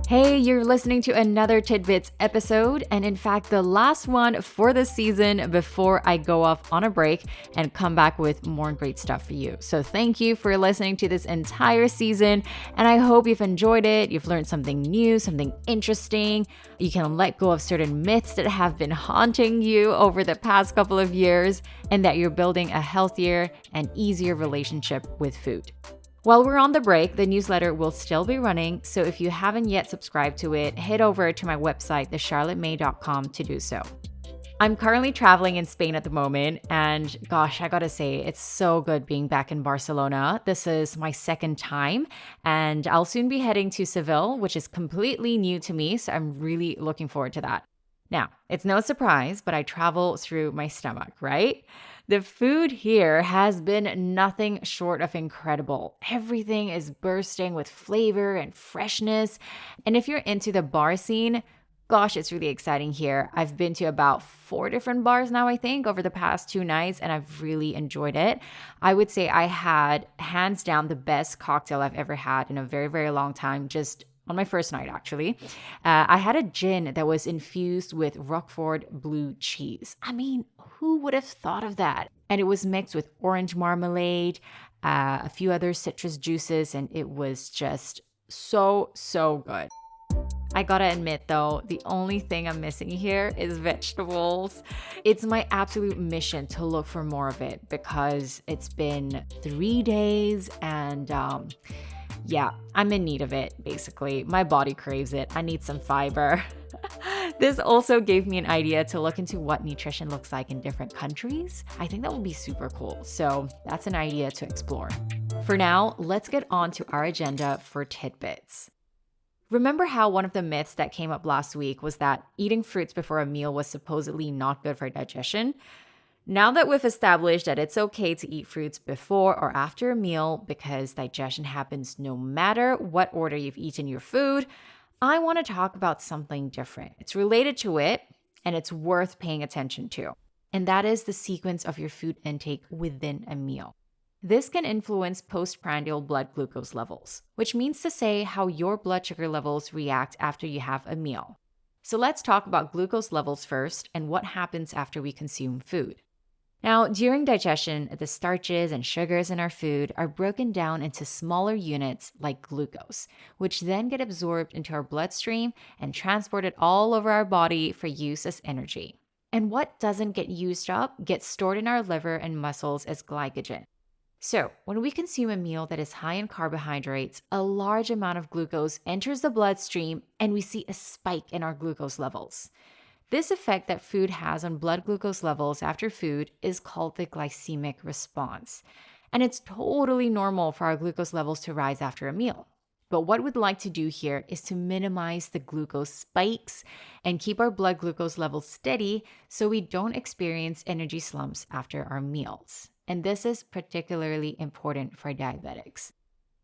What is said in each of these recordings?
Hey, you're listening to another Tidbits episode, and in fact, the last one for the season before I go off on a break and come back with more great stuff for you. So, thank you for listening to this entire season, and I hope you've enjoyed it. You've learned something new, something interesting. You can let go of certain myths that have been haunting you over the past couple of years, and that you're building a healthier and easier relationship with food. While we're on the break, the newsletter will still be running, so if you haven't yet subscribed to it, head over to my website, thecharlottemay.com, to do so. I'm currently traveling in Spain at the moment, and gosh, I gotta say, it's so good being back in Barcelona. This is my second time, and I'll soon be heading to Seville, which is completely new to me, so I'm really looking forward to that. Now, it's no surprise, but I travel through my stomach, right? The food here has been nothing short of incredible. Everything is bursting with flavor and freshness. And if you're into the bar scene, gosh, it's really exciting here. I've been to about 4 different bars now, I think, over the past 2 nights, and I've really enjoyed it. I would say I had hands down the best cocktail I've ever had in a very, very long time, just on my first night, actually. I had a gin that was infused with Roquefort blue cheese. I mean, who would have thought of that? And it was mixed with orange marmalade, a few other citrus juices, and it was just so, so good. I gotta admit though, the only thing I'm missing here is vegetables. It's my absolute mission to look for more of it because it's been 3 days and yeah, I'm in need of it, basically. My body craves it. I need some fiber. This also gave me an idea to look into what nutrition looks like in different countries. I think that would be super cool. So that's an idea to explore. For now, let's get on to our agenda for Tidbits. Remember how one of the myths that came up last week was that eating fruits before a meal was supposedly not good for digestion? Now that we've established that it's okay to eat fruits before or after a meal because digestion happens no matter what order you've eaten your food, I want to talk about something different. It's related to it and it's worth paying attention to. And that is the sequence of your food intake within a meal. This can influence postprandial blood glucose levels, which means to say how your blood sugar levels react after you have a meal. So let's talk about glucose levels first and what happens after we consume food. Now, during digestion, the starches and sugars in our food are broken down into smaller units like glucose, which then get absorbed into our bloodstream and transported all over our body for use as energy. And what doesn't get used up gets stored in our liver and muscles as glycogen. So, when we consume a meal that is high in carbohydrates, a large amount of glucose enters the bloodstream and we see a spike in our glucose levels. This effect that food has on blood glucose levels after food is called the glycemic response. And it's totally normal for our glucose levels to rise after a meal. But what we'd like to do here is to minimize the glucose spikes and keep our blood glucose levels steady so we don't experience energy slumps after our meals. And this is particularly important for diabetics.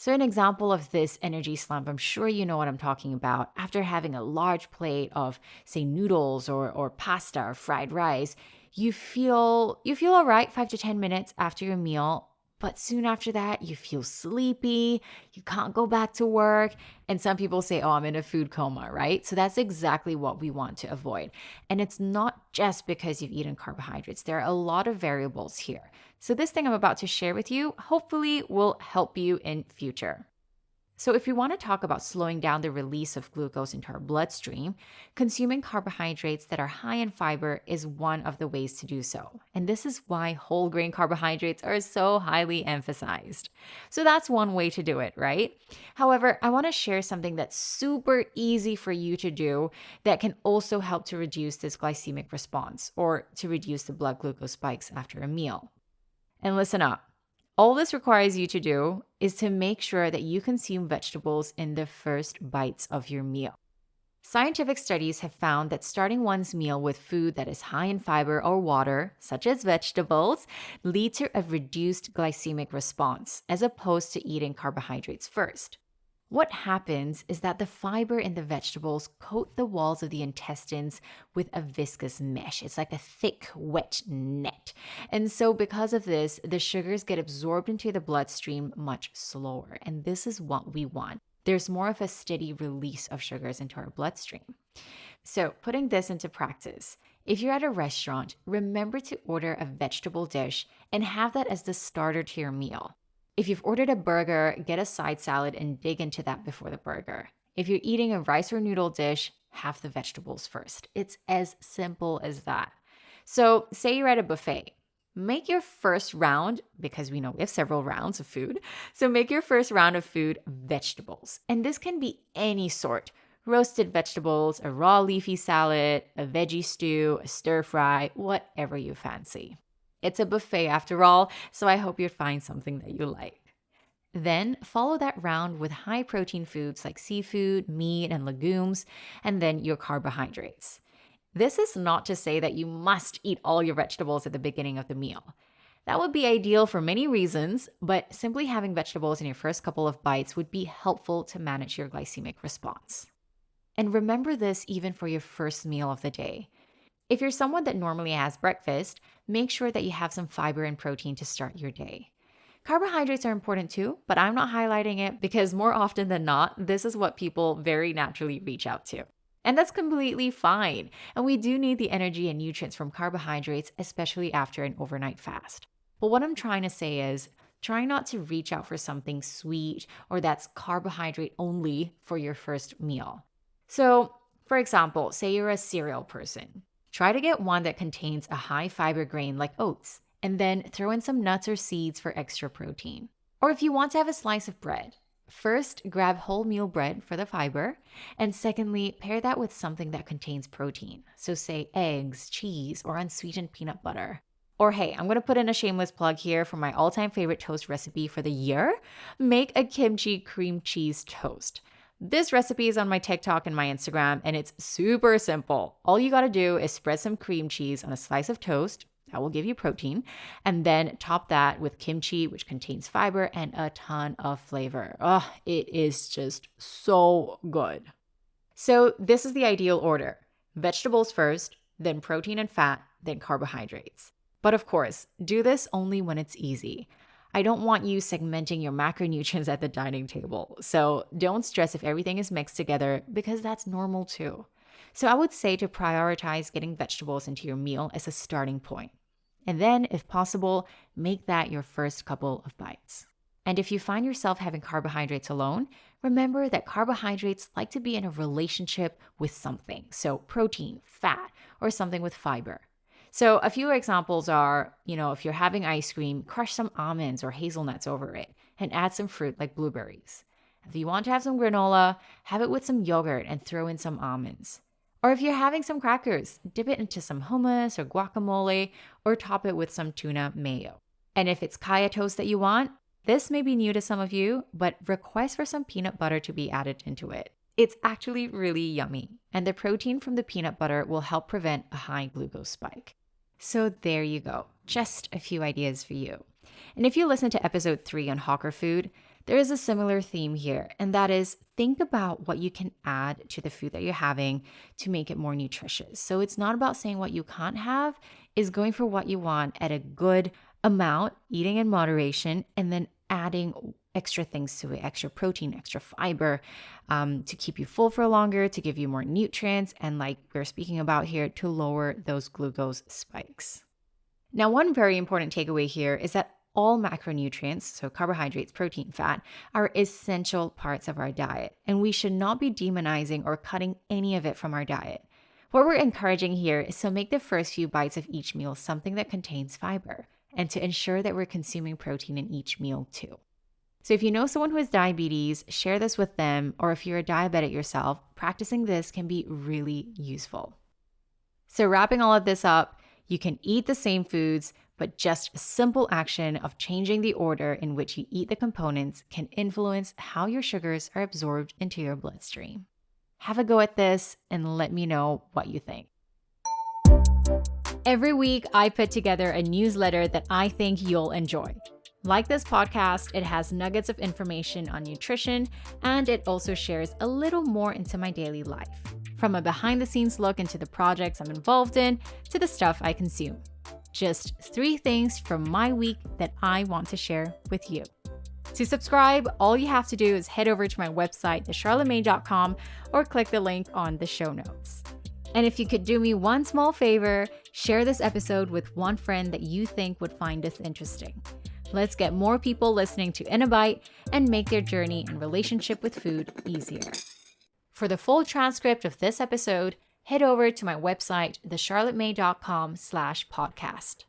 So an example of this energy slump, I'm sure you know what I'm talking about. After having a large plate of, say, noodles or pasta or fried rice, you feel all right 5 to 10 minutes after your meal, but soon after that, you feel sleepy, you can't go back to work, and some people say, oh, I'm in a food coma, right? So that's exactly what we want to avoid. And it's not just because you've eaten carbohydrates. There are a lot of variables here. So this thing I'm about to share with you hopefully will help you in future. So if we want to talk about slowing down the release of glucose into our bloodstream, consuming carbohydrates that are high in fiber is one of the ways to do so. And this is why whole grain carbohydrates are so highly emphasized. So that's one way to do it, right? However, I want to share something that's super easy for you to do that can also help to reduce this glycemic response or to reduce the blood glucose spikes after a meal. And listen up. All this requires you to do is to make sure that you consume vegetables in the first bites of your meal. Scientific studies have found that starting one's meal with food that is high in fiber or water, such as vegetables, lead to a reduced glycemic response as opposed to eating carbohydrates first. What happens is that the fiber in the vegetables coat the walls of the intestines with a viscous mesh. It's like a thick, wet net. And so because of this, the sugars get absorbed into the bloodstream much slower. And this is what we want. there's more of a steady release of sugars into our bloodstream. So, putting this into practice, if you're at a restaurant, remember to order a vegetable dish and have that as the starter to your meal. If you've ordered a burger, get a side salad and dig into that before the burger. If you're eating a rice or noodle dish, have the vegetables first. It's as simple as that. So, say you're at a buffet. Make your first round, because we know we have several rounds of food, so make your first round of food vegetables. And this can be any sort. Roasted vegetables, a raw leafy salad, a veggie stew, a stir fry, whatever you fancy. It's a buffet after all, so I hope you find something that you like. Then follow that round with high protein foods like seafood, meat, and legumes, and then your carbohydrates. This is not to say that you must eat all your vegetables at the beginning of the meal. That would be ideal for many reasons, but simply having vegetables in your first couple of bites would be helpful to manage your glycemic response. And remember this even for your first meal of the day. If you're someone that normally has breakfast, make sure that you have some fiber and protein to start your day. Carbohydrates are important too, but I'm not highlighting it because more often than not, this is what people very naturally reach out to. And that's completely fine. And we do need the energy and nutrients from carbohydrates, especially after an overnight fast. But what I'm trying to say is, try not to reach out for something sweet or that's carbohydrate only for your first meal. So, for example, say you're a cereal person. Try to get one that contains a high fiber grain like oats, and then throw in some nuts or seeds for extra protein. Or if you want to have a slice of bread, first grab wholemeal bread for the fiber, and secondly, pair that with something that contains protein. So say eggs, cheese, or unsweetened peanut butter. Or hey, I'm going to put in a shameless plug here for my all-time favorite toast recipe for the year. Make a kimchi cream cheese toast. This recipe is on my TikTok and my Instagram, and it's super simple. All you gotta do is spread some cream cheese on a slice of toast. That will give you protein. And then top that with kimchi, which contains fiber and a ton of flavor. Oh, it is just so good. So this is the ideal order. Vegetables first, then protein and fat, then carbohydrates. But of course, do this only when it's easy. I don't want you segmenting your macronutrients at the dining table. So don't stress if everything is mixed together because that's normal too. So I would say to prioritize getting vegetables into your meal as a starting point. And then, if possible, make that your first couple of bites. And if you find yourself having carbohydrates alone, remember that carbohydrates like to be in a relationship with something. So protein, fat, or something with fiber. So a few examples are, if you're having ice cream, crush some almonds or hazelnuts over it and add some fruit like blueberries. If you want to have some granola, have it with some yogurt and throw in some almonds. Or if you're having some crackers, dip it into some hummus or guacamole or top it with some tuna mayo. And if it's kaya toast that you want, this may be new to some of you, but request for some peanut butter to be added into it. It's actually really yummy, and the protein from the peanut butter will help prevent a high glucose spike. So there you go, just a few ideas for you. And if you listen to episode 3 on Hawker Food, there is a similar theme here, and that is think about what you can add to the food that you're having to make it more nutritious. So it's not about saying what you can't have, it's going for what you want at a good amount, eating in moderation, and then adding extra things to it, extra protein, extra fiber, to keep you full for longer, to give you more nutrients, and like we're speaking about here, to lower those glucose spikes. Now, one very important takeaway here is that all macronutrients, so carbohydrates, protein, fat, are essential parts of our diet, and we should not be demonizing or cutting any of it from our diet. What we're encouraging here is to make the first few bites of each meal something that contains fiber, and to ensure that we're consuming protein in each meal too. So if you know someone who has diabetes, share this with them, or if you're a diabetic yourself, practicing this can be really useful. So wrapping all of this up, you can eat the same foods, but just a simple action of changing the order in which you eat the components can influence how your sugars are absorbed into your bloodstream. Have a go at this and let me know what you think. Every week, I put together a newsletter that I think you'll enjoy. Like this podcast, it has nuggets of information on nutrition, and it also shares a little more into my daily life, from a behind-the-scenes look into the projects I'm involved in to the stuff I consume. Just 3 things from my week that I want to share with you. To subscribe, all you have to do is head over to my website, thecharlottemaid.com, or click the link on the show notes. And if you could do me one small favor, share this episode with one friend that you think would find this interesting. Let's get more people listening to In a Bite and make their journey and relationship with food easier. For the full transcript of this episode, head over to my website, thecharlottemaid.com/podcast.